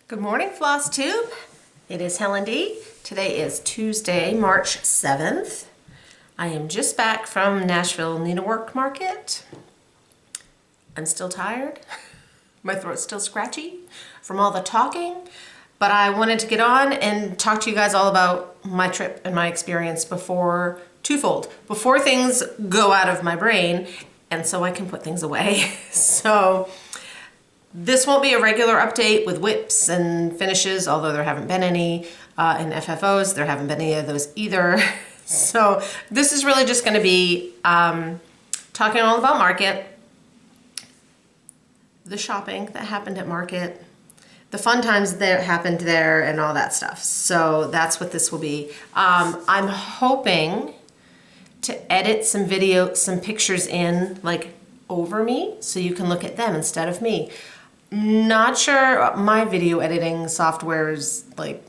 Good morning, Flosstube. It is Helen D. Today is Tuesday, March 7th. I am just back from Nashville Needlework market. I'm still tired. My throat's still scratchy from all the talking, but I wanted to get on and talk to you guys all about my trip and my experience before things go out of my brain and so I can put things away. So this won't be a regular update with whips and finishes, although there haven't been any, in FFOs. There haven't been any of those either. So this is really just going to be talking all about market, the shopping that happened at market, the fun times that happened there, and all that stuff. So that's what this will be. I'm hoping to edit some pictures in like over me so you can look at them instead of me. Not sure, my video editing software is like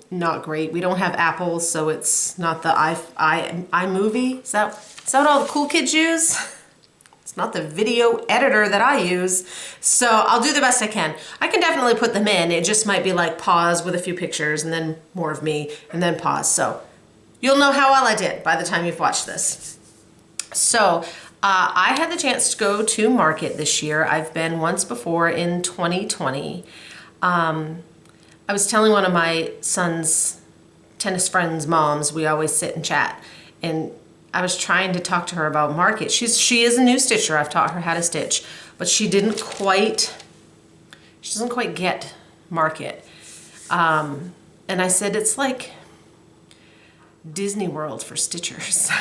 not great. We don't have Apple, so it's not the iMovie. Is that what all the cool kids use? It's not the video editor that I use. So I'll do the best I can. I can definitely put them in. It just might be like pause with a few pictures and then more of me and then pause. So you'll know how well I did by the time you've watched this. So I had the chance to go to market this year. I've been once before in 2020. I was telling one of my son's tennis friends' moms, we always sit and chat, and I was trying to talk to her about market. She is a new stitcher. I've taught her how to stitch, but she doesn't quite get market. And I said, it's like Disney World for stitchers.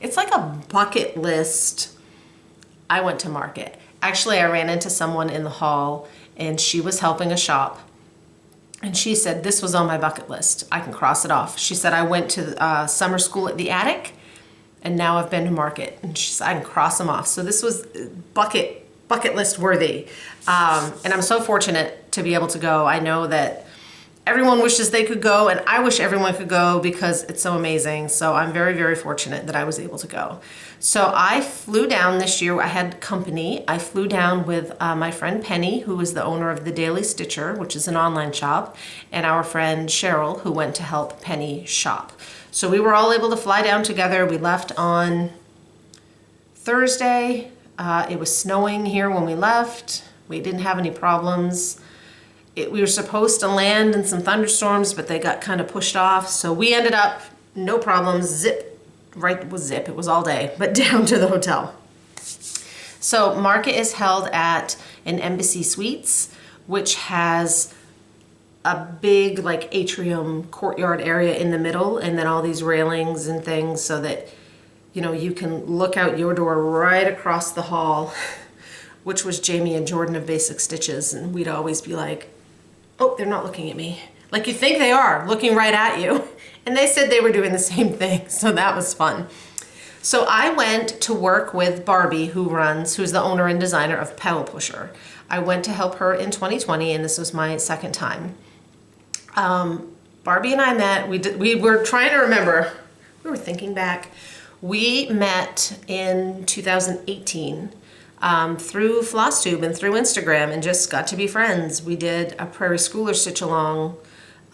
It's like a bucket list. I went to market. Actually, I ran into someone in the hall and she was helping a shop. And she said, this was on my bucket list. I can cross it off. She said, I went to summer school at the attic and now I've been to market. And she said, I can cross them off. So this was bucket list worthy. And I'm so fortunate to be able to go. I know that everyone wishes they could go, and I wish everyone could go because it's so amazing. So I'm very, very fortunate that I was able to go. So I flew down this year. I had company. I flew down with my friend Penny, who is the owner of The Daily Stitcher, which is an online shop, and our friend Cheryl, who went to help Penny shop. So we were all able to fly down together. We left on Thursday. It was snowing here when we left. We didn't have any problems. We were supposed to land in some thunderstorms, but they got kind of pushed off. So we ended up, no problems, it was all day, but down to the hotel. So market is held at an Embassy Suites, which has a big like atrium courtyard area in the middle, and then all these railings and things so that, you know, you can look out your door right across the hall, which was Jamie and Jordan of Basic Stitches, and we'd always be like, oh, they're not looking at me. Like you think they are, looking right at you. And they said they were doing the same thing, so that was fun. So I went to work with Barbie, who's the owner and designer of Pedal Pusher. I went to help her in 2020, and this was my second time. Barbie and I met, we were trying to remember, we were thinking back. We met in 2018. Through Flosstube and through Instagram, and just got to be friends. We did a Prairie Schooler stitch along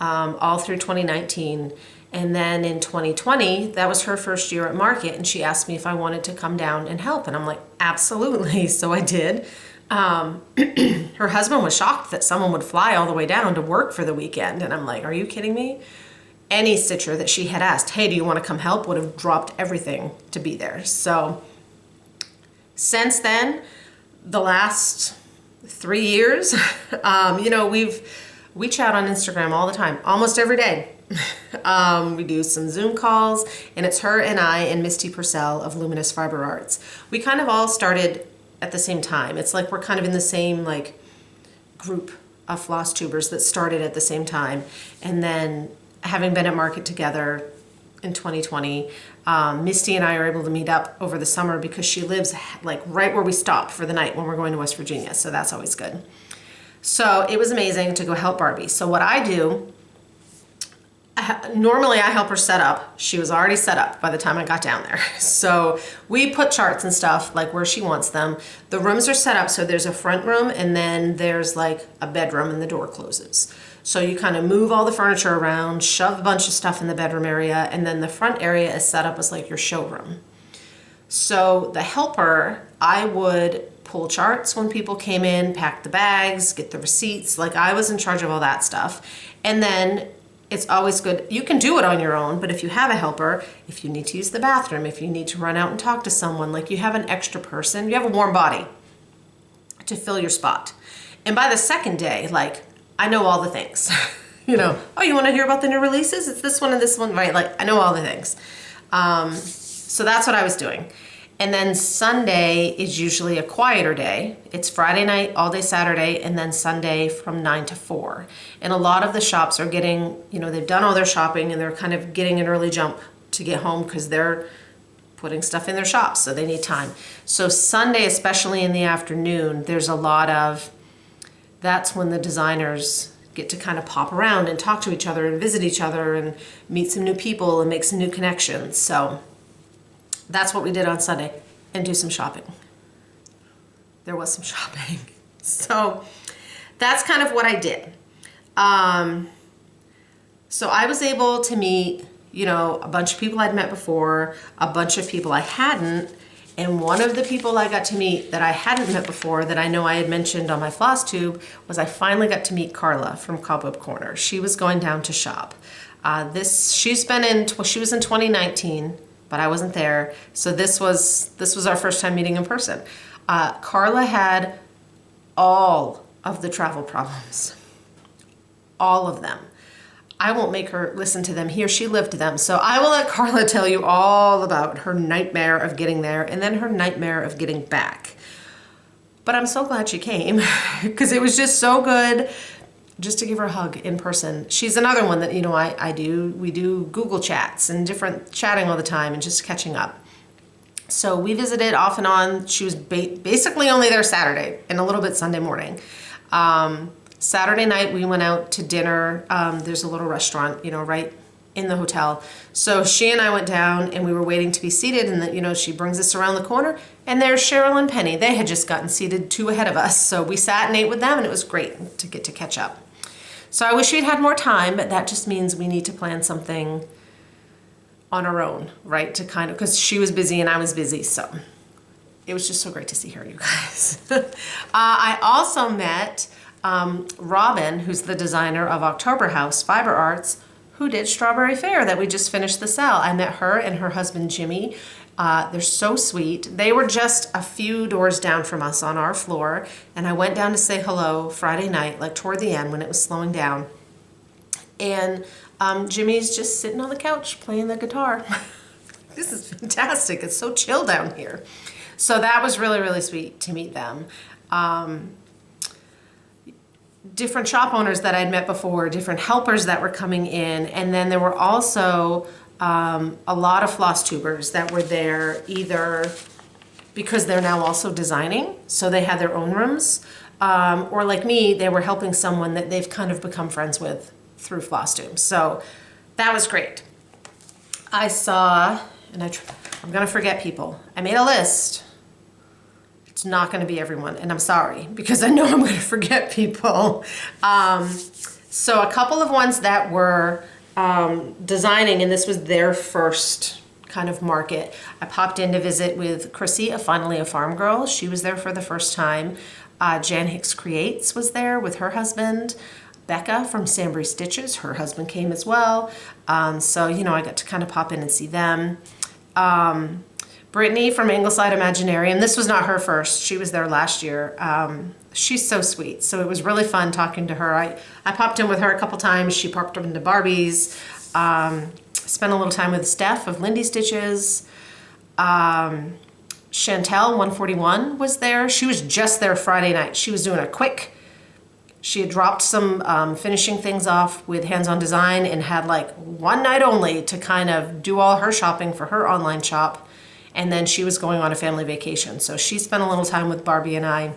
all through 2019, and then in 2020 that was her first year at market, and she asked me if I wanted to come down and help, and I'm like, absolutely. So I did. Her husband was shocked that someone would fly all the way down to work for the weekend, and I'm like, are you kidding me? Any stitcher that she had asked, hey, do you want to come help, would have dropped everything to be there. So since then, the last 3 years, you know, we chat on Instagram all the time, almost every day. We do some Zoom calls, and it's her and I and Misty Purcell of Luminous Fiber Arts. We kind of all started at the same time. It's like we're kind of in the same like group of Flosstubers that started at the same time. And then having been at market together in 2020, Misty and I are able to meet up over the summer because she lives like right where we stop for the night when we're going to West Virginia. So that's always good. So it was amazing to go help Barbie. So what I do, Normally I help her set up. She was already set up by the time I got down there. So we put charts and stuff like where she wants them. The rooms are set up, so there's a front room and then there's like a bedroom and the door closes. So you kind of move all the furniture around, shove a bunch of stuff in the bedroom area, and then the front area is set up as like your showroom. So the helper, I would pull charts when people came in, pack the bags, get the receipts, like I was in charge of all that stuff. And then it's always good, you can do it on your own, but if you have a helper, if you need to use the bathroom, if you need to run out and talk to someone, like you have an extra person, you have a warm body to fill your spot. And by the second day, like I know all the things. You know, oh, you want to hear about the new releases? It's this one and this one, right? Like I know all the things. So that's what I was doing. And then Sunday is usually a quieter day. It's Friday night, all day Saturday, and then Sunday from 9 to 4. And a lot of the shops are getting, you know, they've done all their shopping and they're kind of getting an early jump to get home because they're putting stuff in their shops, so they need time. So Sunday, especially in the afternoon, there's a lot of, that's when the designers get to kind of pop around and talk to each other and visit each other and meet some new people and make some new connections. So that's what we did on Sunday, and do some shopping. There was some shopping. So that's kind of what I did. So I was able to meet, you know, a bunch of people I'd met before, a bunch of people I hadn't, and one of the people I got to meet that I hadn't met before that I know I had mentioned on my Flosstube was I finally got to meet Carla from Cobweb Corner. She was going down to shop. She was in 2019. But I wasn't there, so this was our first time meeting in person. Carla had all of the travel problems, all of them. I won't make her listen to them here, she lived them, so I will let Carla tell you all about her nightmare of getting there and then her nightmare of getting back. But I'm so glad she came, because it was just so good just to give her a hug in person. She's another one that, you know, we do Google chats and different chatting all the time and just catching up. So we visited off and on. She was basically only there Saturday and a little bit Sunday morning. Saturday night we went out to dinner. There's a little restaurant, you know, right in the hotel. So she and I went down and we were waiting to be seated, and you know, she brings us around the corner and there's Cheryl and Penny. They had just gotten seated 2 ahead of us. So we sat and ate with them and it was great to get to catch up. So I wish we'd had more time, but that just means we need to plan something on our own, right? To kind of, because she was busy and I was busy, so it was just so great to see her, you guys. I also met Robin, who's the designer of October House Fiber Arts, who did Strawberry Fair that we just finished the sale. I met her and her husband, Jimmy. They're so sweet. They were just a few doors down from us on our floor, and I went down to say hello Friday night, like toward the end when it was slowing down. And Jimmy's just sitting on the couch playing the guitar. This is fantastic. It's so chill down here. So that was really, really sweet to meet them. Different shop owners that I'd met before, different helpers that were coming in, and then there were also a lot of Flosstubers that were there either because they're now also designing, so they had their own rooms, or like me, they were helping someone that they've kind of become friends with through Flosstube. So that was great. I saw, and I'm gonna forget people. I made a list. It's not gonna be everyone, and I'm sorry, because I know I'm gonna forget people. So a couple of ones that were designing, and this was their first kind of market. I popped in to visit with Chrissy, Finally a Farm Girl. She was there for the first time. Jan Hicks Creates was there with her husband. Becca from Sambry Stitches, her husband came as well. So, you know, I got to kind of pop in and see them. Brittany from Ingleside Imaginarium. This was not her first. She was there last year. She's so sweet. So it was really fun talking to her. I popped in with her a couple times. She popped up into Barbie's. Spent a little time with Steph of Lindy Stitches. Chantel 141 was there. She was just there Friday night. She was doing a quick, she had dropped some finishing things off with Hands-On Design and had like one night only to kind of do all her shopping for her online shop. And then she was going on a family vacation. So she spent a little time with Barbie and I.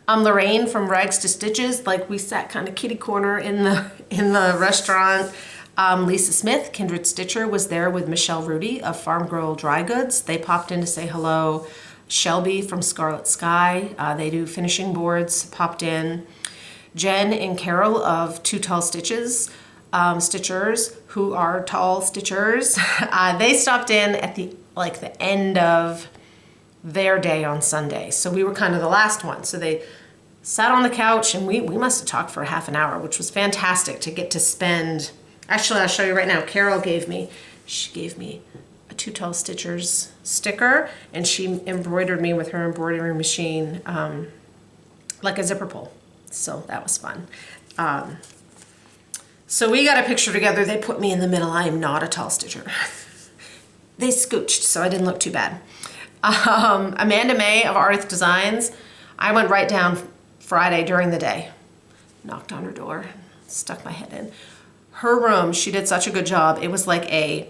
Lorraine from Rags to Stitches, like we sat kind of kitty corner in the restaurant. Lisa Smith, Kindred Stitcher, was there with Michelle Rudy of Farm Girl Dry Goods. They popped in to say hello. Shelby from Scarlet Sky, they do finishing boards, popped in. Jen and Carol of Two Tall Stitches, Stitchers, who are tall stitchers, they stopped in at the end of their day on Sunday. So we were kind of the last one. So they sat on the couch and we must have talked for a half an hour, which was fantastic to get to spend. Actually, I'll show you right now. Carol gave me a Two Tall Stitchers sticker, and she embroidered me with her embroidery machine like a zipper pull. So that was fun. So we got a picture together. They put me in the middle. I am not a tall stitcher. They scooched, so I didn't look too bad. Amanda May of Arth Designs, I went right down Friday during the day. Knocked on her door, stuck my head in. Her room, she did such a good job. It was like a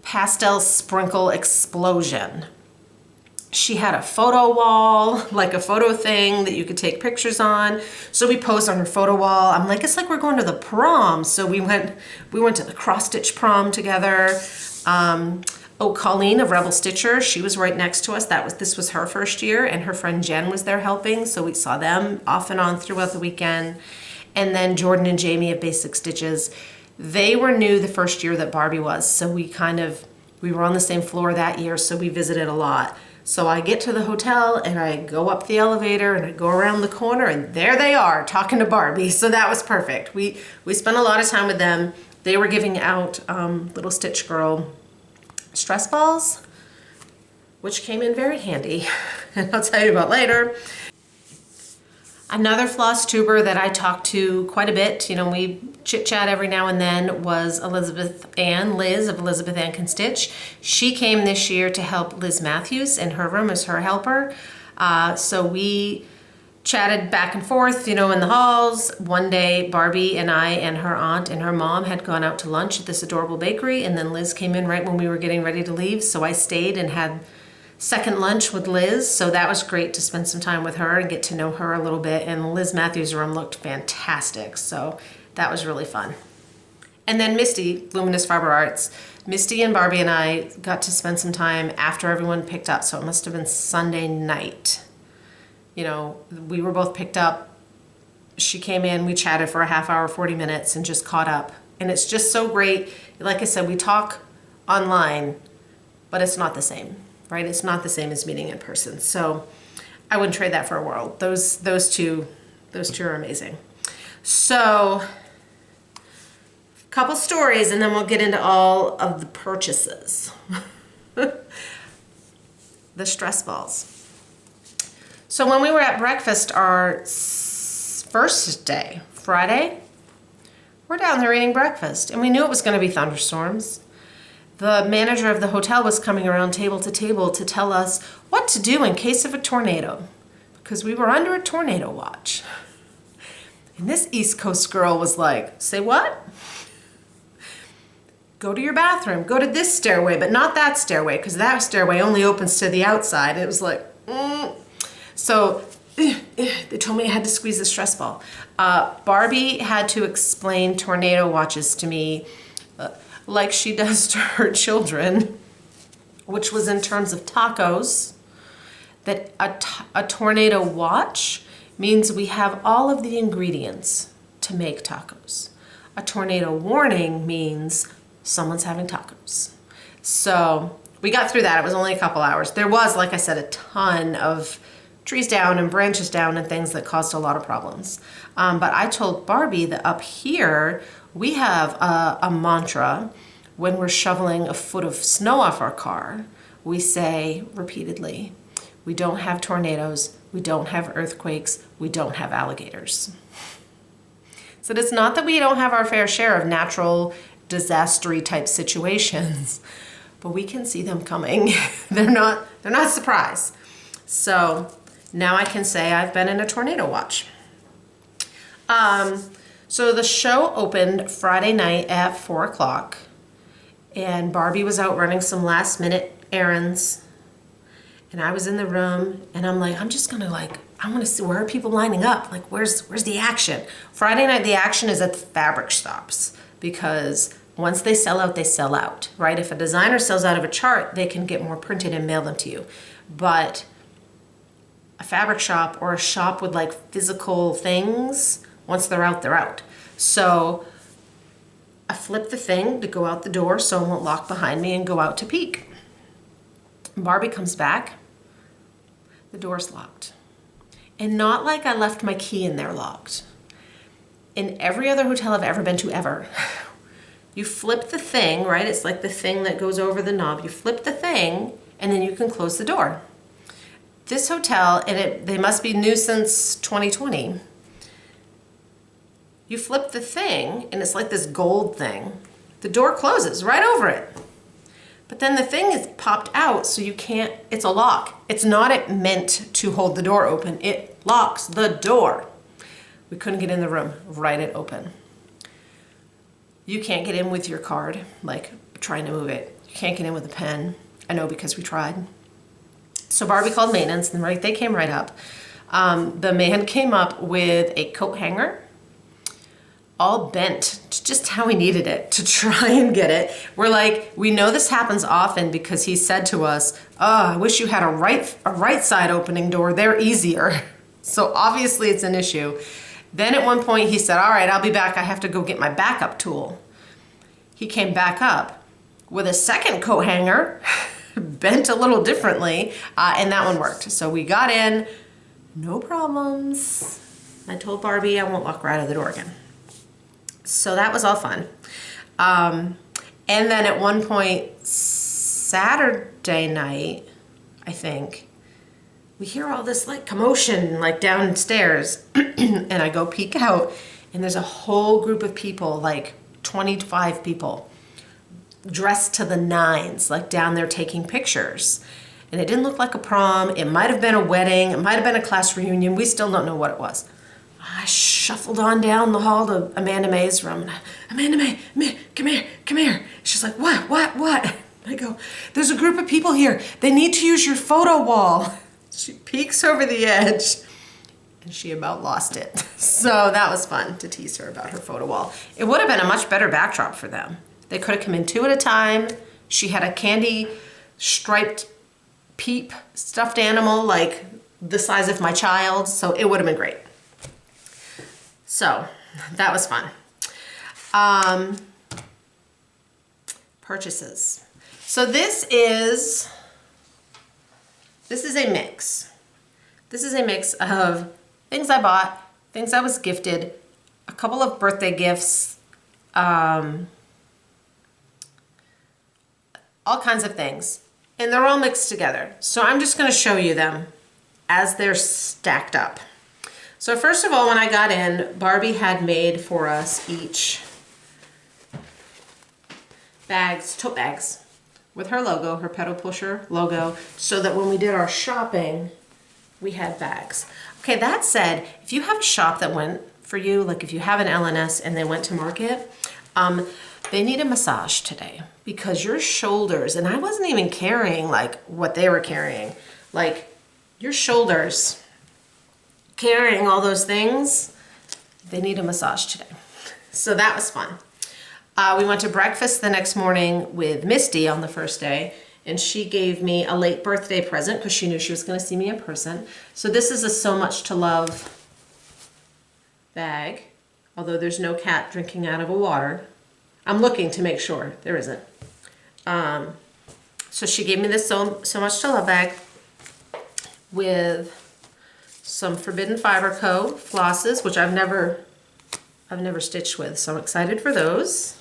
pastel sprinkle explosion. She had a photo wall, like a photo thing that you could take pictures on. So we posed on her photo wall. I'm like, it's like we're going to the prom. So we went to the cross stitch prom together. Colleen of Rebel Stitcher, she was right next to us. This was her first year, and her friend Jen was there helping. So we saw them off and on throughout the weekend. And then Jordan and Jamie of Basic Stitches. They were new the first year that Barbie was. So we were on the same floor that year. So we visited a lot. So I get to the hotel and I go up the elevator and I go around the corner and there they are talking to Barbie. So that was perfect. We spent a lot of time with them. They were giving out little Stitch Girl stress balls, which came in very handy. And I'll tell you about later. Another Flosstuber that I talked to quite a bit, we chit chat every now and then, was Liz of Elizabeth Ann Can Stitch. She came this year to help Liz Matthews in her room as her helper. So we chatted back and forth, in the halls. One day, Barbie and I and her aunt and her mom had gone out to lunch at this adorable bakery, and then Liz came in right when we were getting ready to leave. So I stayed and had second lunch with Liz, so that was great to spend some time with her and get to know her a little bit. And Liz Matthews' room looked fantastic, so that was really fun. And then Misty, Luminous Fiber Arts, Misty and Barbie and I got to spend some time after everyone picked up, so it must have been Sunday night. We were both picked up. She came in, we chatted for a half hour, 40 minutes, and just caught up. And it's just so great. Like I said, we talk online, but it's not the same. Right? It's not the same as meeting in person. So I wouldn't trade that for a world. Those two are amazing. So a couple stories and then we'll get into all of the purchases. The stress balls. So when we were at breakfast our first day, Friday, we're down there eating breakfast and we knew it was going to be thunderstorms. The manager of the hotel was coming around table to tell us what to do in case of a tornado, because we were under a tornado watch. And this East Coast girl was like, say what? Go to your bathroom, go to this stairway, but not that stairway, because that stairway only opens to the outside. It was like, So they told me I had to squeeze the stress ball. Barbie had to explain tornado watches to me like she does to her children, which was in terms of tacos, that a tornado watch means we have all of the ingredients to make tacos. A tornado warning means someone's having tacos. So we got through that. It was only a couple hours. There was, like I said, a ton of trees down and branches down and things that caused a lot of problems. But I told Barbie that up here, we have a mantra. When we're shoveling a foot of snow off our car, we say repeatedly, we don't have tornadoes, we don't have earthquakes, we don't have alligators. So it's not that we don't have our fair share of natural disastery type situations, but we can see them coming. They're not a surprise. So now I can say I've been in a tornado watch. So the show opened Friday night at 4 o'clock, and Barbie was out running some last minute errands, and I was in the room, and I'm like, I want to see, where are people lining up? Like, where's the action? Friday night, the action is at the fabric stops, because Once they sell out, they sell out, right? If a designer sells out of a chart, they can get more printed and mail them to you. But a fabric shop or a shop with like physical things, once they're out, they're out. So I flip the thing to go out the door so it won't lock behind me and go out to peek. Barbie comes back, the door's locked. And not like I left my key in there locked. In every other hotel I've ever been to ever, you flip the thing, right? It's like the thing that goes over the knob. You flip the thing and then you can close the door. This hotel, and they must be new since 2020. You flip the thing and it's like this gold thing. The door closes right over it. But then the thing is popped out so you can't, it's a lock. It's not meant to hold the door open. It locks the door. We couldn't get in the room, right it open. You can't get in with your card, like trying to move it. You can't get in with a pen. I know because we tried. So Barbie called maintenance and they came right up. The man came up with a coat hanger, all bent, just how he needed it to try and get it. We're like, we know this happens often because he said to us, oh, I wish you had a right side opening door. They're easier. So obviously it's an issue. Then at one point he said, all right, I'll be back. I have to go get my backup tool. He came back up with a second coat hanger, bent a little differently, and that one worked. So we got in, no problems. I told Barbie I won't lock her out of the door again. So that was all fun. And then at one point, Saturday night, I think, we hear all this like commotion like downstairs and I go peek out and there's a whole group of people, like 25 people, dressed to the nines, like down there taking pictures. And it didn't look like a prom. It might have been a wedding. It might have been a class reunion. We still don't know what it was. I shuffled on down the hall to Amanda May's room. And Amanda May, come here. She's like, what? I go, there's a group of people here. They need to use your photo wall. She peeks over the edge and she about lost it. So that was fun to tease her about her photo wall. It would have been a much better backdrop for them. They could have come in 2 at a time. She had a candy striped peep stuffed animal like the size of my child. So it would have been great. So that was fun. Purchases. So this is a mix. This is a mix of things I bought, things I was gifted, a couple of birthday gifts, all kinds of things. And they're all mixed together. So I'm just gonna show you them as they're stacked up. So first of all, when I got in, Barbie had made for us each tote bags with her logo, her pedal pusher logo, so that when we did our shopping, we had bags. Okay, that said, if you have a shop that went for you, like if you have an LNS and they went to market, they need a massage today because your shoulders, and I wasn't even carrying like what they were carrying, like your shoulders, carrying all those things, they need a massage today. So that was fun. We went to breakfast the next morning with Misty on the first day, and she gave me a late birthday present because she knew she was going to see me in person. So this is a So Much to Love bag, although there's no cat drinking out of a water. I'm looking to make sure there isn't. So she gave me this So Much to Love bag with some Forbidden Fiber Co. flosses, which I've never stitched with, so I'm excited for those.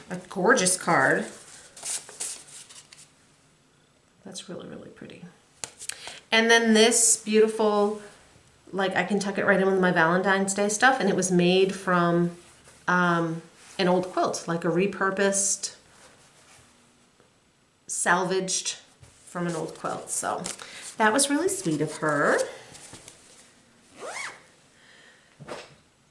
A gorgeous card. That's really, really pretty. And then this beautiful, like I can tuck it right in with my Valentine's Day stuff, and it was made from an old quilt, like a repurposed, salvaged from an old quilt. So that was really sweet of her.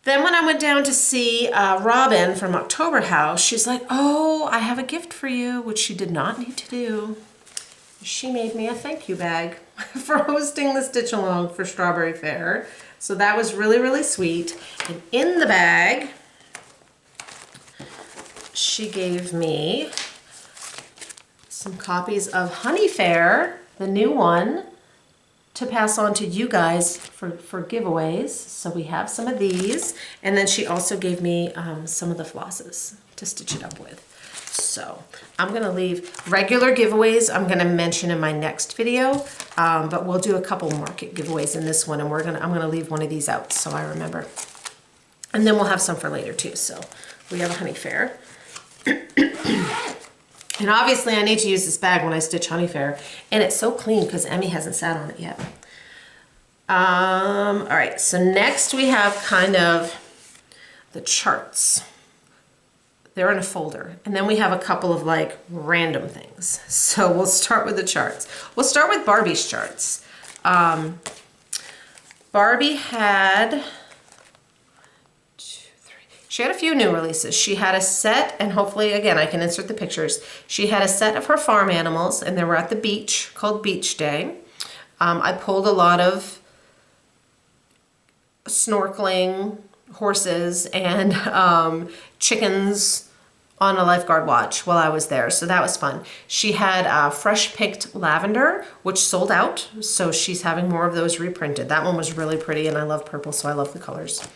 Then when I went down to see Robin from October House, she's like, oh, I have a gift for you, which she did not need to do. She made me a thank you bag for hosting the Stitch Along for Strawberry Fair. So that was really, really sweet. And in the bag she gave me some copies of Honey Fair, the new one, to pass on to you guys for giveaways. So we have some of these. And then she also gave me some of the flosses to stitch it up with. So I'm gonna leave regular giveaways I'm gonna mention in my next video, but we'll do a couple market giveaways in this one, and I'm gonna leave one of these out so I remember. And then we'll have some for later too. So we have a Honey Fair. And obviously I need to use this bag when I stitch Honey Fair, and it's so clean because Emmy hasn't sat on it yet. All right, so next we have kind of the charts. They're in a folder, and then we have a couple of like random things. So we'll start with the charts. We'll start with Barbie's charts. Barbie had She had a few new releases. She had a set, and hopefully, again, I can insert the pictures. She had a set of her farm animals, and they were at the beach, called Beach Day. I pulled a lot of snorkeling horses and chickens on a lifeguard watch while I was there, so that was fun. She had fresh picked lavender, which sold out, so she's having more of those reprinted. That one was really pretty, and I love purple, so I love the colors.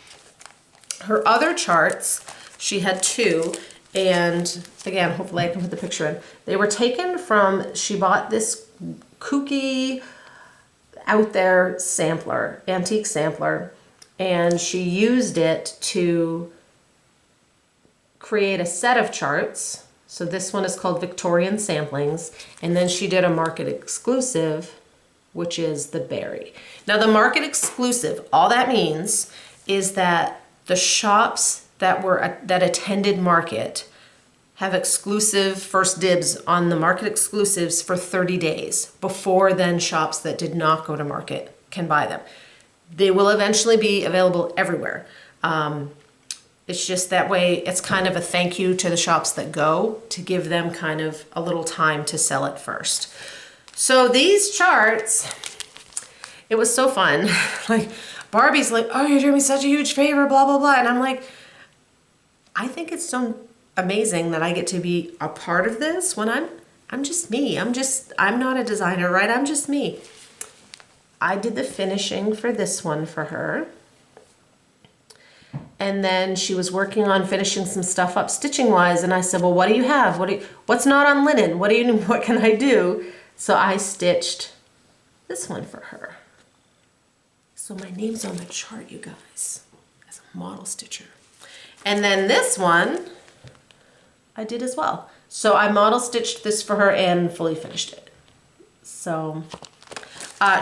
Her other charts, she had two, and again, hopefully I can put the picture in. They were taken from, she bought this kooky, out there sampler, antique sampler, and she used it to create a set of charts. So this one is called Victorian Samplings, and then she did a market exclusive, which is the berry. Now the market exclusive, all that means is that the shops that attended market have exclusive first dibs on the market exclusives for 30 days. Before then, shops that did not go to market can buy them. They will eventually be available everywhere. It's just that way, it's kind of a thank you to the shops that go, to give them kind of a little time to sell it first. So these charts, it was so fun. Like, Barbie's like, oh, you're doing me such a huge favor, blah, blah, blah. And I'm like, I think it's so amazing that I get to be a part of this when I'm just me. I'm not a designer, right? I'm just me. I did the finishing for this one for her. And then she was working on finishing some stuff up stitching wise. And I said, well, what do you have? What's not on linen? What can I do? So I stitched this one for her. So my name's on the chart, you guys, as a model stitcher. And then this one, I did as well. So I model stitched this for her and fully finished it. So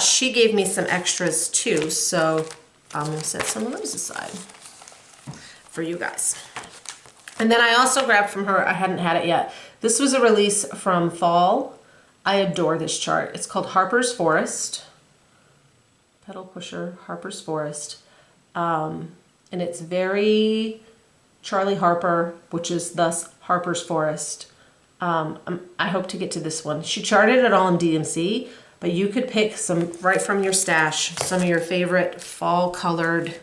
she gave me some extras too, so I'm gonna set some of those aside for you guys. And then I also grabbed from her, I hadn't had it yet. This was a release from fall. I adore this chart. It's called Harper's Forest. Pedal pusher, Harper's Forest. And it's very Charlie Harper, which is thus Harper's Forest. I hope to get to this one. She charted it all in DMC, but you could pick some right from your stash, some of your favorite fall colored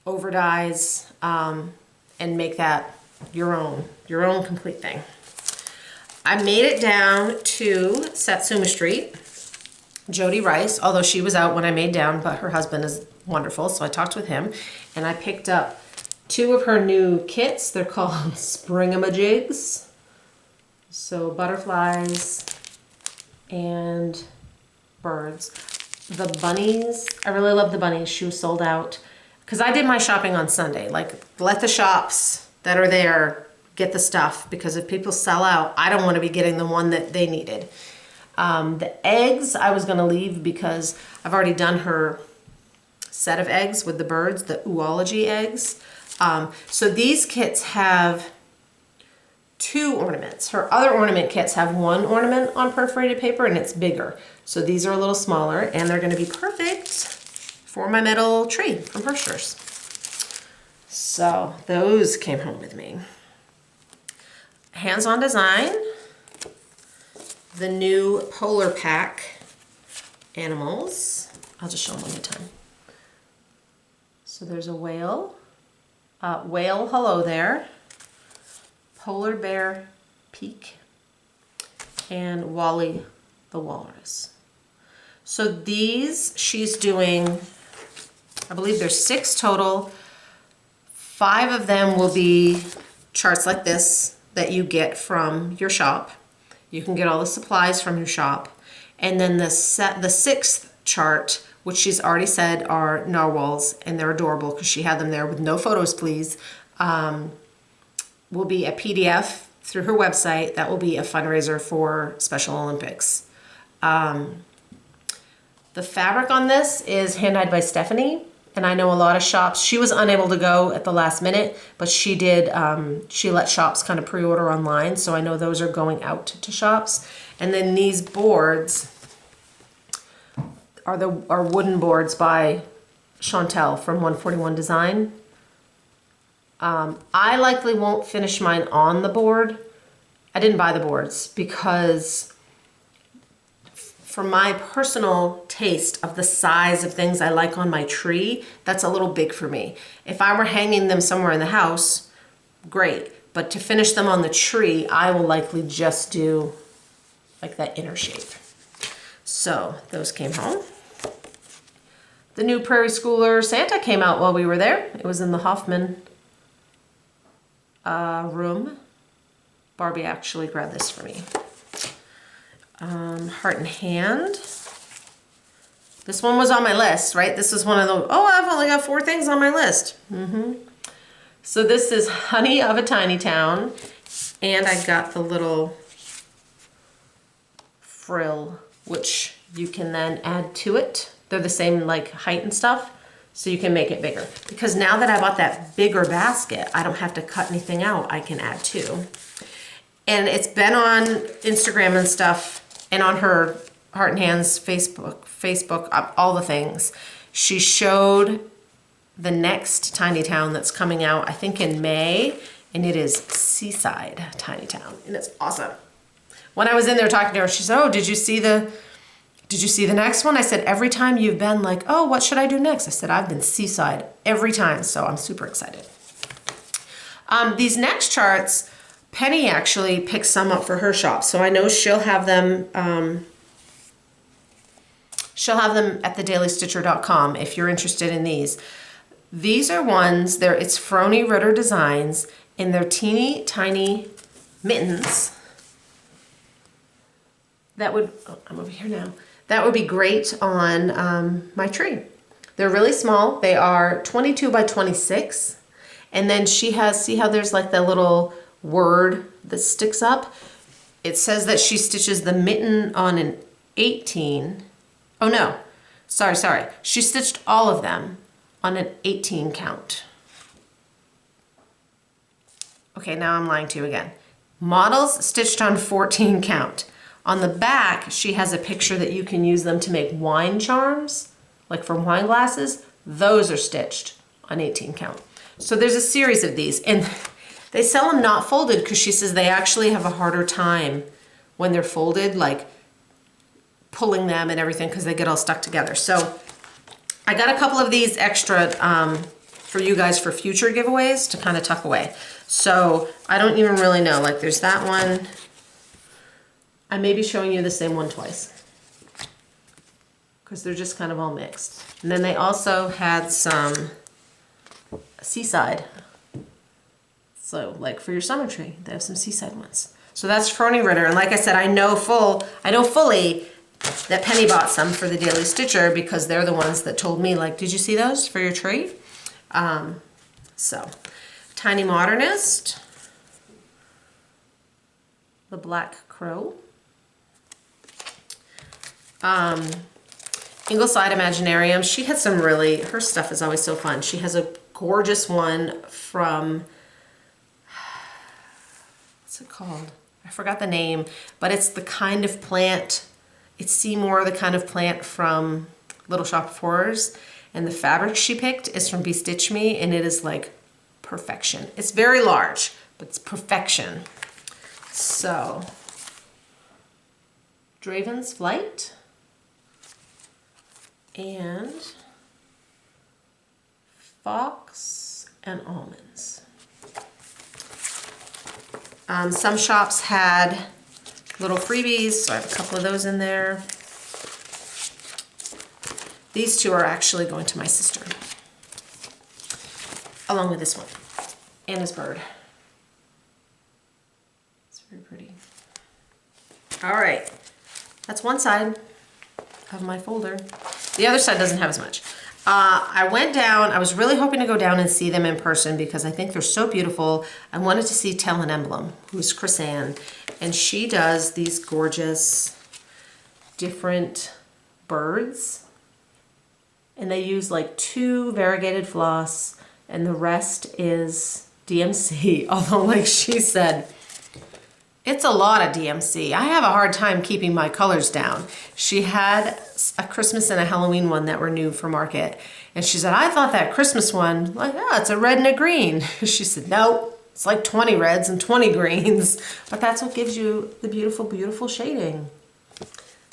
overdyes, and make that your own complete thing. I made it down to Satsuma Street. Jody Rice, although she was out when I made down, but her husband is wonderful, so I talked with him, and I picked up two of her new kits. They're called Springamajigs. So butterflies and birds. The bunnies, I really love the bunnies. She was sold out. Because I did my shopping on Sunday. Like, let the shops that are there get the stuff, because if people sell out, I don't want to be getting the one that they needed. The eggs I was going to leave because I've already done her set of eggs with the birds, the oology eggs. So these kits have two ornaments. Her other ornament kits have one ornament on perforated paper, and it's bigger. So these are a little smaller, and they're going to be perfect for my metal tree from Hershey's. So those came home with me. Hands-on Design. The new Polar Pack animals. I'll just show them one at a time. So there's a whale. Whale, hello there. Polar Bear Peak, and Wally the Walrus. So these she's doing, I believe there's 6 total. 5 of them will be charts like this that you get from your shop. You can get all the supplies from your shop. And then the 6th chart, which she's already said are narwhals, and they're adorable because she had them there with no photos, please, will be a PDF through her website. That will be a fundraiser for Special Olympics. The fabric on this is hand-dyed by Stephanie, and I know a lot of shops, she was unable to go at the last minute, but she did, she let shops kind of pre-order online, so I know those are going out to shops. And then these boards are wooden boards by Chantel from 141 Design. I likely won't finish mine on the board. I didn't buy the boards because for my personal taste of the size of things I like on my tree, that's a little big for me. If I were hanging them somewhere in the house, great. But to finish them on the tree, I will likely just do like that inner shape. So those came home. The new Prairie Schooler Santa came out while we were there. It was in the Hoffman room. Barbie actually grabbed this for me. Heart and Hand. This one was on my list, right? This is one of the, oh, I've only got 4 things on my list. So this is Honey of a Tiny Town. And I got the little frill, which you can then add to it. They're the same like height and stuff, so you can make it bigger. Because now that I bought that bigger basket, I don't have to cut anything out. I can add 2. And it's been on Instagram and stuff, and on her Heart and Hands Facebook, all the things. She showed the next tiny town that's coming out, I think in May, and it is Seaside Tiny Town, and it's awesome. When I was in there talking to her, she said, oh, did you see the next one? I said, every time you've been like, oh, what should I do next? I said, I've been Seaside every time, so I'm super excited. These next charts, Penny actually picked some up for her shop, so I know she'll have them at thedailystitcher.com if you're interested in these. These are ones, it's Froni Ritter Designs, and they're teeny tiny mittens. That would, oh, I'm over here now. That would be great on my tree. They're really small. They are 22 by 26. And then she has, see how there's like the little word that sticks up? It says that she stitches the mitten on an 18. Oh no, sorry. She stitched all of them on an 18 count. Okay, now I'm lying to you again. Models stitched on 14 count. On the back, she has a picture that you can use them to make wine charms, like from wine glasses. Those are stitched on 18 count. So there's a series of these, and they sell them not folded because she says they actually have a harder time when they're folded, like pulling them and everything because they get all stuck together. So I got a couple of these extra for you guys for future giveaways to kind of tuck away. So I don't even really know, like there's that one. I may be showing you the same one twice because they're just kind of all mixed. And then they also had some Seaside. So like for your summer tree, they have some Seaside ones. So that's Froni Ritter. And like I said, I know fully that Penny bought some for the Daily Stitcher because they're the ones that told me like, did you see those for your tree? So Tiny Modernist, the Black Crow, Ingleside Imaginarium. She had some really, her stuff is always so fun. She has a gorgeous one from, what's it called? I forgot the name, but it's the kind of plant, it's Seymour, the kind of plant from Little Shop of Horrors. And the fabric she picked is from Be Stitch Me, and it is like perfection. It's very large, but it's perfection. So, Draven's Flight and Fox and Almonds. Some shops had little freebies, so I have a couple of those in there. These two are actually going to my sister, along with this one, and his bird. It's very pretty. All right, that's one side of my folder. The other side doesn't have as much. I went down, I was really hoping to go down and see them in person because I think they're so beautiful. I wanted to see Tell an Emblem, who's Chris Ann, and she does these gorgeous different birds. And they use like 2 variegated floss and the rest is DMC. Although like she said, it's a lot of DMC. I have a hard time keeping my colors down. She had a Christmas and a Halloween one that were new for market. And she said, I thought that Christmas one, like, oh, it's a red and a green. She said, no, it's like 20 reds and 20 greens. But that's what gives you the beautiful, beautiful shading.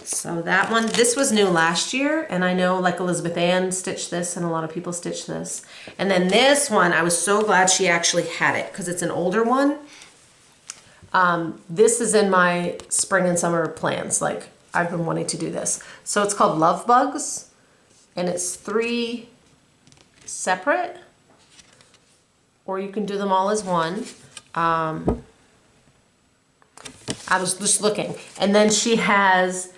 So that one, this was new last year, and I know like Elizabeth Ann stitched this and a lot of people stitched this. And then this one, I was so glad she actually had it because it's an older one. This is in my spring and summer plans, like I've been wanting to do this. So it's called Love Bugs, and it's 3 separate, or you can do them all as one. I was just looking, and then she has,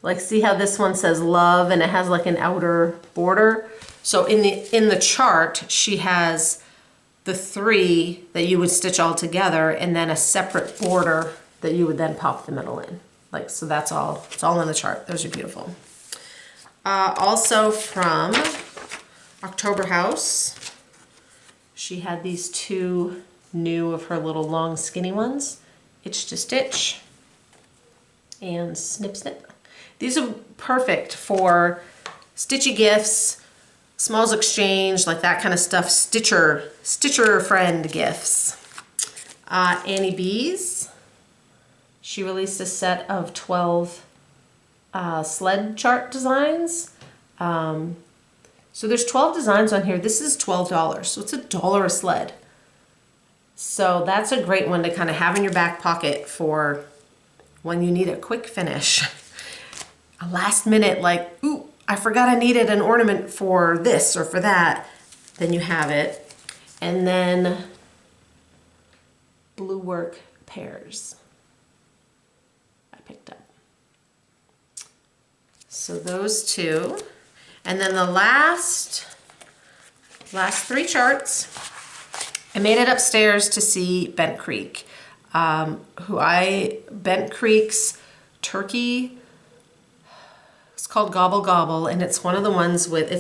like, see how this one says love and it has like an outer border? So in the chart, she has the 3 that you would stitch all together and then a separate border that you would then pop the middle in. Like, so that's all, it's all in the chart. Those are beautiful. Also from October House, she had these 2 new of her little long skinny ones, Itch to Stitch and Snip Snip. These are perfect for stitchy gifts, smalls exchange, like that kind of stuff, Stitcher friend gifts. Annie B's, she released a set of 12 sled chart designs. So there's 12 designs on here. This is $12, so it's $1 a sled. So that's a great one to kind of have in your back pocket for when you need a quick finish. A last minute, like, ooh, I forgot I needed an ornament for this or for that. Then you have it. And then blue work pairs I picked up. So those 2. And then the last 3 charts, I made it upstairs to see Bent Creek. Bent Creek's turkey, it's called Gobble Gobble, and it's one of the ones with,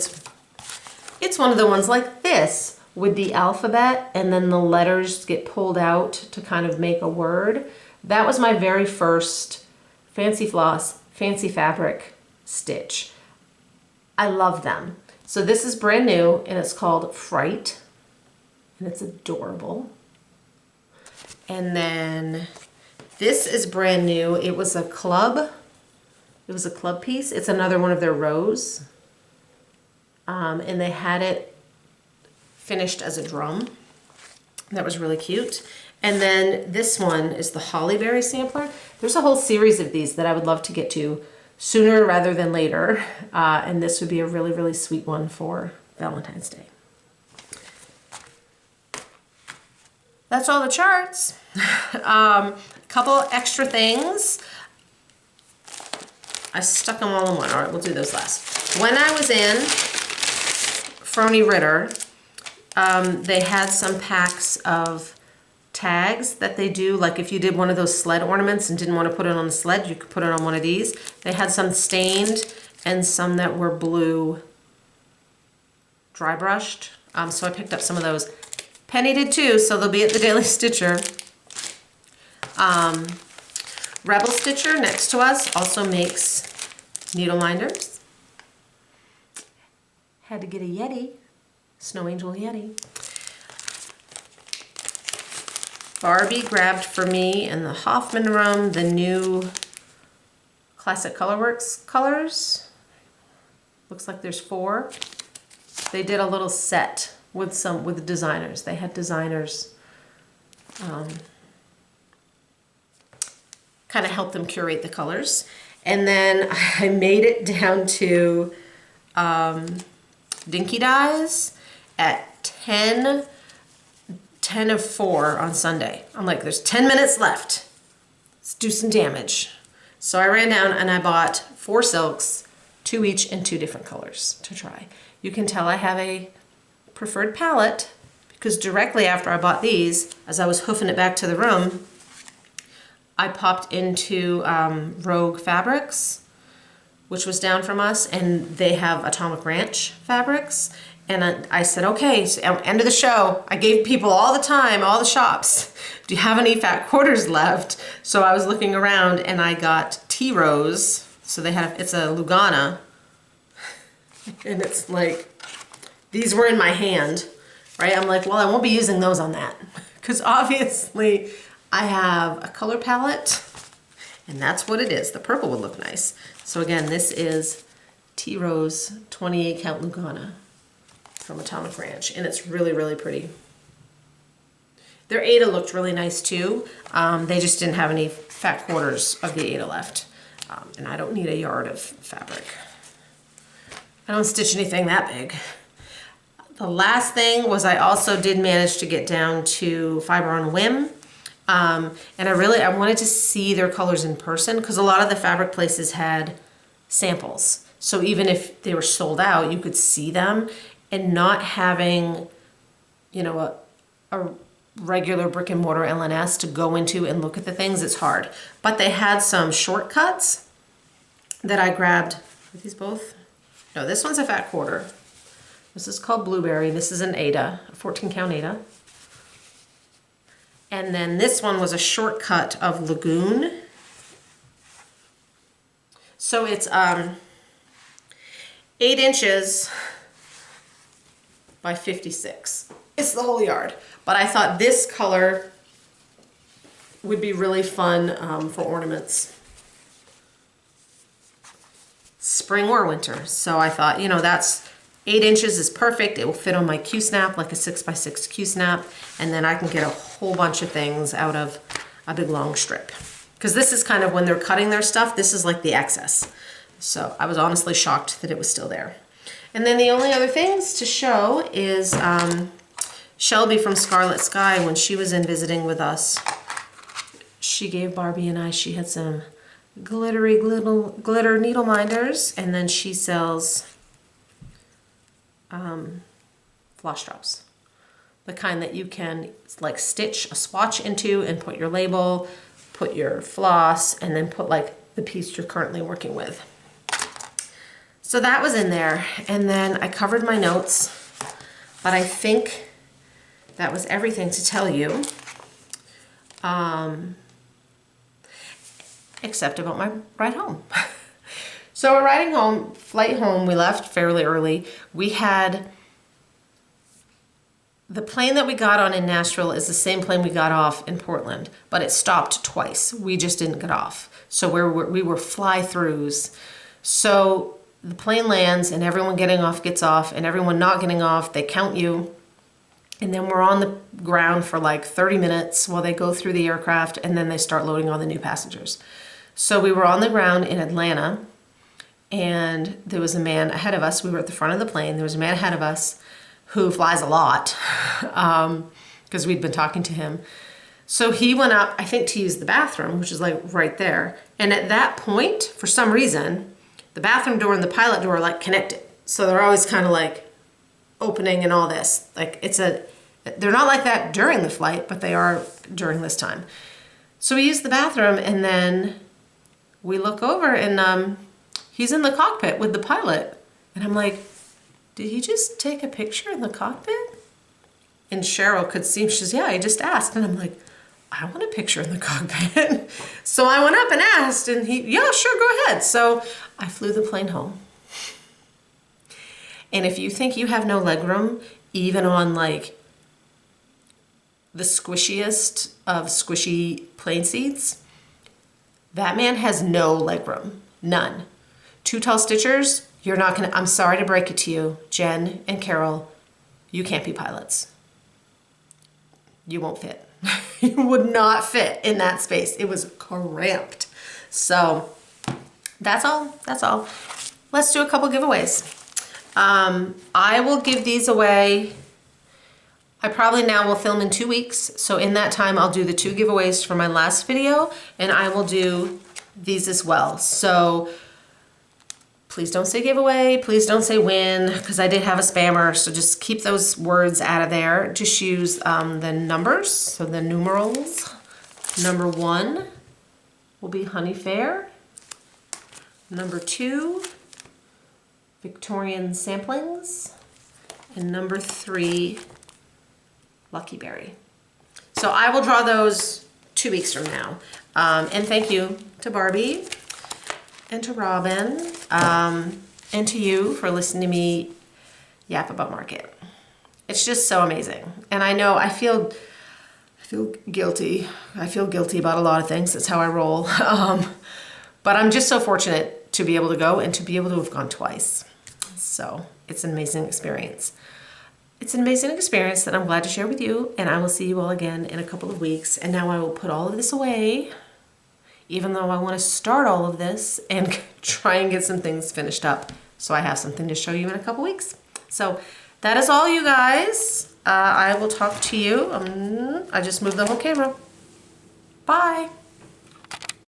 it's one of the ones like this with the alphabet and then the letters get pulled out to kind of make a word. That was my very first fancy floss, fancy fabric stitch. I love them. So this is brand new and it's called Fright, and it's adorable. And then this is brand new. It was a club piece. It's another one of their rows. And they had it finished as a drum. That was really cute. And then this one is the Hollyberry sampler. There's a whole series of these that I would love to get to sooner rather than later. And this would be a really, really sweet one for Valentine's Day. That's all the charts. Couple extra things. I stuck them all in one. All right, we'll do those last. When I was in Frony Ritter, they had some packs of tags that they do. Like if you did one of those sled ornaments and didn't want to put it on the sled, you could put it on one of these. They had some stained and some that were blue dry brushed. So I picked up some of those. Penny did too, so they'll be at the Daily Stitcher. Rebel Stitcher next to us also makes needle minders. Had to get a Yeti, Snow Angel Yeti. Barbie grabbed for me in the Hoffman room the new Classic Colorworks colors. Looks like there's 4. They did a little set with designers. They had designers kind of help them curate the colors. And then I made it down to Dinky Dyes at 10 of 4 on Sunday. I'm like, there's 10 minutes left. Let's do some damage. So I ran down and I bought 4 silks, 2 each in 2 different colors to try. You can tell I have a preferred palette because directly after I bought these, as I was hoofing it back to the room, I popped into Rogue Fabrics, which was down from us, and they have Atomic Ranch fabrics. And I said, okay, so end of the show, I gave people all the time, all the shops, do you have any fat quarters left? So I was looking around and I got Tea Rose. So they have, it's a Lugana. And it's like, these were in my hand, right? I'm like, well, I won't be using those on that. Because obviously I have a color palette and that's what it is. The purple would look nice. So again, this is Tea Rose 28 count Lugana from Atomic Ranch, and it's really, really pretty. Their Aida looked really nice too. They just didn't have any fat quarters of the Aida left. And I don't need a yard of fabric. I don't stitch anything that big. The last thing was I also did manage to get down to Fiber on Whim. And I wanted to see their colors in person because a lot of the fabric places had samples. So even if they were sold out, you could see them. And not having, you know, a regular brick and mortar LNS to go into and look at the things, it's hard. But they had some shortcuts that I grabbed. Are these both? No, this one's a fat quarter. This is called Blueberry. This is an Aida, a 14 count Aida. And then this one was a shortcut of Lagoon. So it's 8 inches by 56. It's the whole yard. But I thought this color would be really fun for ornaments. Spring or winter. So I thought, you know, that's 8 inches is perfect. It will fit on my Q-snap, like a 6x6 Q-snap. And then I can get a whole bunch of things out of a big long strip. Because this is kind of when they're cutting their stuff, this is like the excess. So I was honestly shocked that it was still there. And then the only other things to show is Shelby from Scarlet Sky, when she was in visiting with us, she gave Barbie and I, she had some glittery glitter needle minders, and then she sells Flosstubes, the kind that you can like stitch a swatch into and put your label, put your floss, and then put like the piece you're currently working with. So that was in there, and then I covered my notes, but I think that was everything to tell you, except about my ride home. So we're riding home, flight home, we left fairly early. We had, the plane that we got on in Nashville is the same plane we got off in Portland, but it stopped twice. We just didn't get off. So we were fly-throughs. So the plane lands and everyone getting off gets off, and everyone not getting off, they count you. And then we're on the ground for like 30 minutes while they go through the aircraft, and then they start loading on the new passengers. So we were on the ground in Atlanta, and there was a man ahead of us. We were at the front of the plane. There was a man ahead of us who flies a lot because we'd been talking to him. So he went up, I think, to use the bathroom, which is like right there. And at that point, for some reason, the bathroom door and the pilot door are like connected. So they're always kind of like opening and all this. Like they're not like that during the flight, but they are during this time. So we use the bathroom, and then we look over, and he's in the cockpit with the pilot. And I'm like, did he just take a picture in the cockpit? And Cheryl could see, she says, yeah, I just asked. And I'm like, I want a picture in the cockpit. So I went up and asked, and he, yeah, sure, go ahead. So I flew the plane home. And if you think you have no legroom, even on like the squishiest of squishy plane seats, that man has no legroom, none. 2 tall stitchers, you're not gonna, I'm sorry to break it to you, Jen and Carol, you can't be pilots. you won't fit. You would not fit in that space. It was cramped. So that's all. That's all. Let's do a couple giveaways. I will give these away. I probably now will film in 2 weeks. So in that time, I'll do the 2 giveaways for my last video, and I will do these as well. So please don't say giveaway. Please don't say win, because I did have a spammer. So just keep those words out of there. Just use the numbers, so the numerals. Number 1 will be Honey Fair. Number 2, Victorian Samplings. And number 3, Lucky Berry. So I will draw those 2 weeks from now. And thank you to Barbie and to Robin and to you for listening to me yap about Market. It's just so amazing. And I know I feel guilty. I feel guilty about a lot of things. That's how I roll. But I'm just so fortunate to be able to go and to be able to have gone twice. So it's an amazing experience. It's an amazing experience that I'm glad to share with you, and I will see you all again in a couple of weeks. And now I will put all of this away, even though I want to start all of this and try and get some things finished up so I have something to show you in a couple weeks. So that is all, you guys. I will talk to you. I just moved the whole camera. Bye.